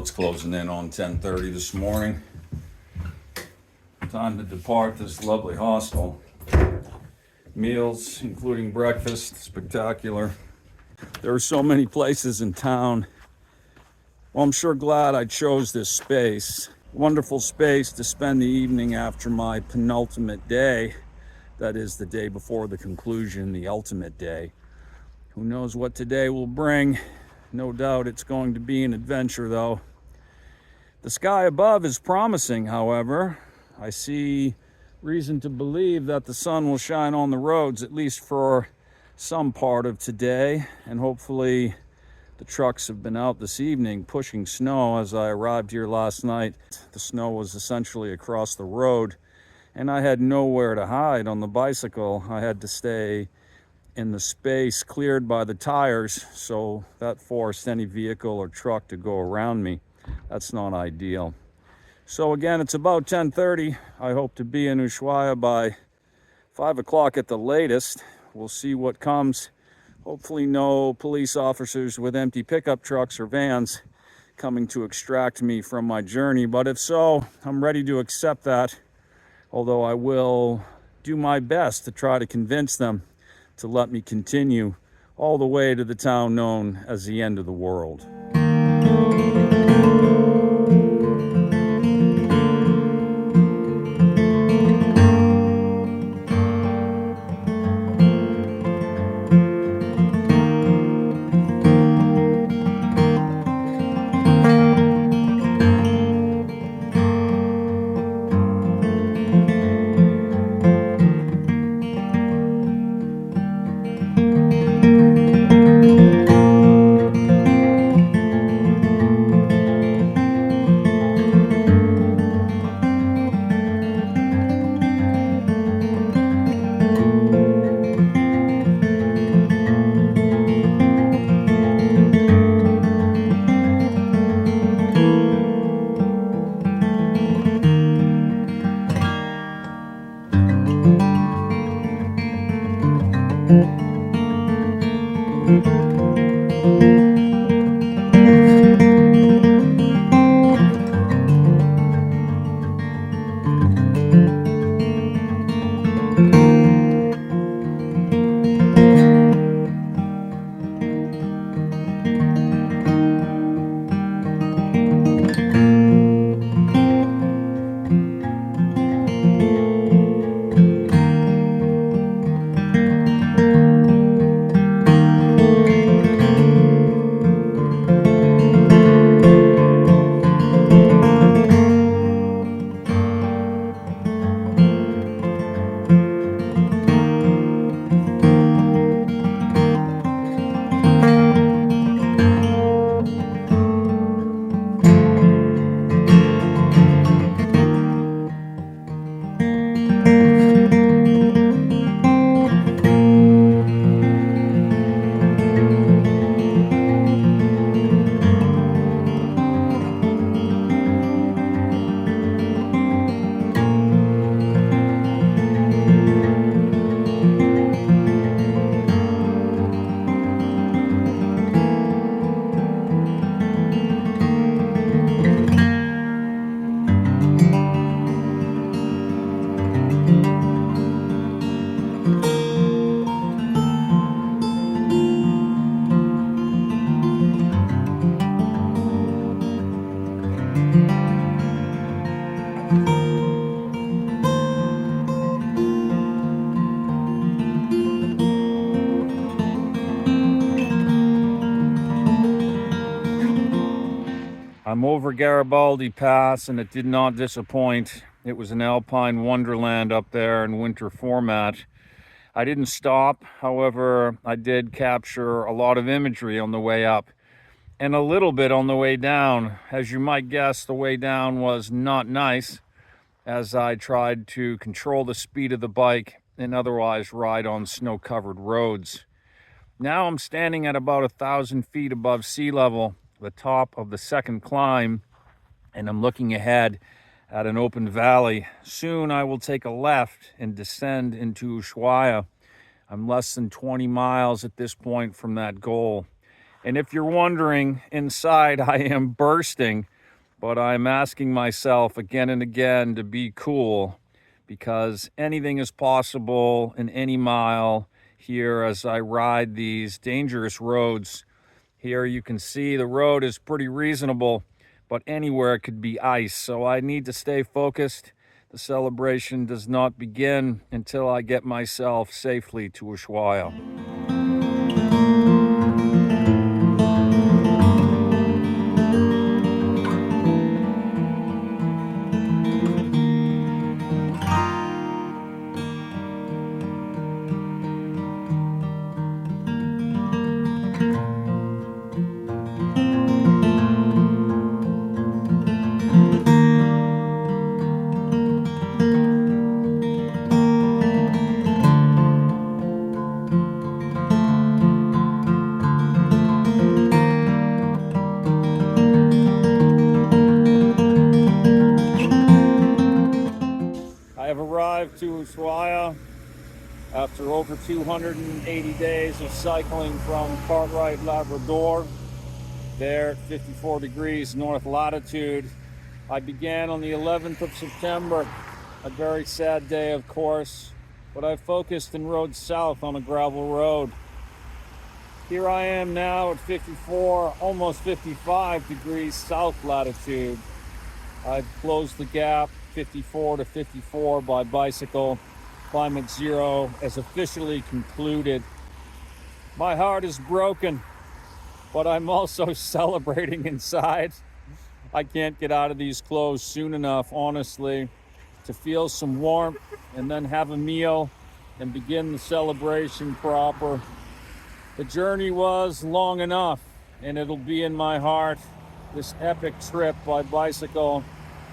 it's closing in on 10:30 this morning. Time to depart this lovely hostel. Meals, including breakfast, spectacular. There are so many places in town. Well, I'm sure glad I chose this space. Wonderful space to spend the evening after my penultimate day. That is the day before the conclusion, the ultimate day. Who knows what today will bring? No doubt it's going to be an adventure, though. The sky above is promising, however. I see reason to believe that the sun will shine on the roads, at least for some part of today, and hopefully the trucks have been out this evening pushing snow. As I arrived here last night, the snow was essentially across the road, and I had nowhere to hide on the bicycle. I had to stay in the space cleared by the tires, so that forced any vehicle or truck to go around me. That's not ideal. So again, it's about 10:30. I hope to be in Ushuaia by 5 o'clock at the latest. We'll see what comes. Hopefully no police officers with empty pickup trucks or vans coming to extract me from my journey. But if so, I'm ready to accept that, although I will do my best to try to convince them to let me continue all the way to the town known as the end of the world. I'm over Garibaldi Pass, and it did not disappoint. It was an alpine wonderland up there in winter format. I didn't stop, however, I did capture a lot of imagery on the way up and a little bit on the way down. As you might guess, the way down was not nice, as I tried to control the speed of the bike and otherwise ride on snow-covered roads. Now I'm standing at about 1,000 feet above sea level, the top of the second climb, and I'm looking ahead at an open valley. Soon I will take a left and descend into Ushuaia. I'm less than 20 miles at this point from that goal. And if you're wondering, inside I am bursting but I'm asking myself again and again to be cool, because anything is possible in any mile here as I ride these dangerous roads. Here you can see the road is pretty reasonable, but anywhere it could be ice, so I need to stay focused. The celebration does not begin until I get myself safely to Ushuaia. I have arrived to Ushuaia after over 280 days of cycling from Cartwright, Labrador, there at 54 degrees north latitude. I began on the 11th of September, a very sad day, of course, but I focused and rode south on a gravel road. Here I am now at 54, almost 55 degrees south latitude. I've closed the gap 54 to 54 by bicycle. Climate Zero has officially concluded. My heart is broken, but I'm also celebrating inside. I can't get out of these clothes soon enough, honestly, to feel some warmth and then have a meal and begin the celebration proper. The journey was long enough, and it'll be in my heart, this epic trip by bicycle.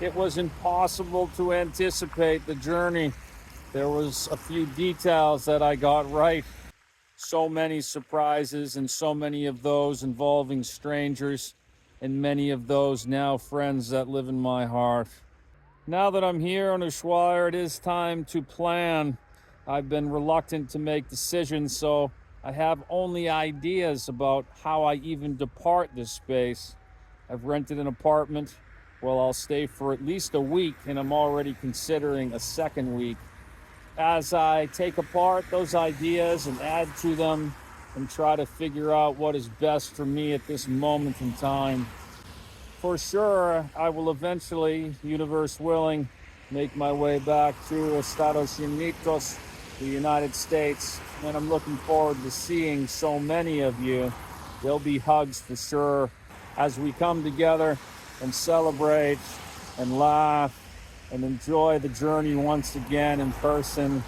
It was impossible to anticipate the journey. There was a few details that I got right. So many surprises, and so many of those involving strangers, and many of those now friends that live in my heart. Now that I'm here on Ushuaia, it is time to plan. I've been reluctant to make decisions, so I have only ideas about how I even depart this space. I've rented an apartment. Well, I'll stay for at least a week, and I'm already considering a second week. As I take apart those ideas and add to them and try to figure out what is best for me at this moment in time. For sure, I will eventually, universe willing, make my way back to Estados Unidos, the United States, and I'm looking forward to seeing so many of you. There'll be hugs for sure as we come together and celebrate and laugh and enjoy the journey once again in person.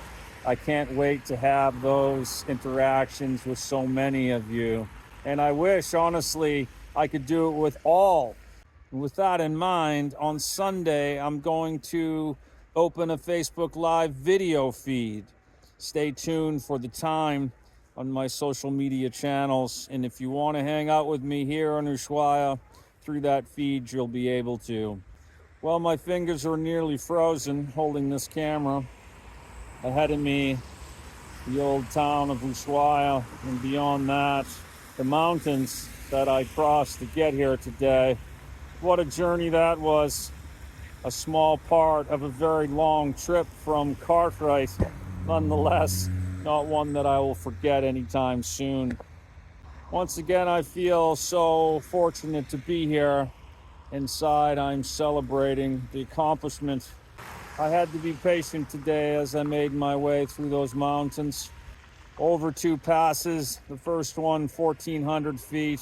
I can't wait to have those interactions with so many of you. And I wish, honestly, I could do it with all. With that in mind, on Sunday, I'm going to open a Facebook Live video feed. Stay tuned for the time on my social media channels. And if you want to hang out with me here on Ushuaia through that feed, you'll be able to. Well, my fingers are nearly frozen holding this camera. Ahead of me, the old town of Ushuaia, and beyond that, the mountains that I crossed to get here today. What a journey that was. A small part of a very long trip from Cartwright. Nonetheless, not one that I will forget anytime soon. Once again, I feel so fortunate to be here. Inside, I'm celebrating the accomplishment. I had to be patient today as I made my way through those mountains. Over 2 passes, the first one 1,400 feet.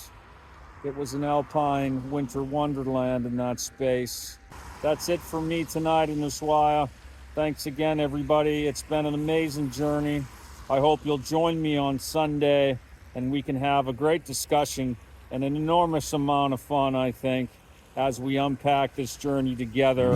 It was an alpine winter wonderland in that space. That's it for me tonight in Ushuaia. Thanks again, everybody. It's been an amazing journey. I hope you'll join me on Sunday and we can have a great discussion and an enormous amount of fun, I think, as we unpack this journey together.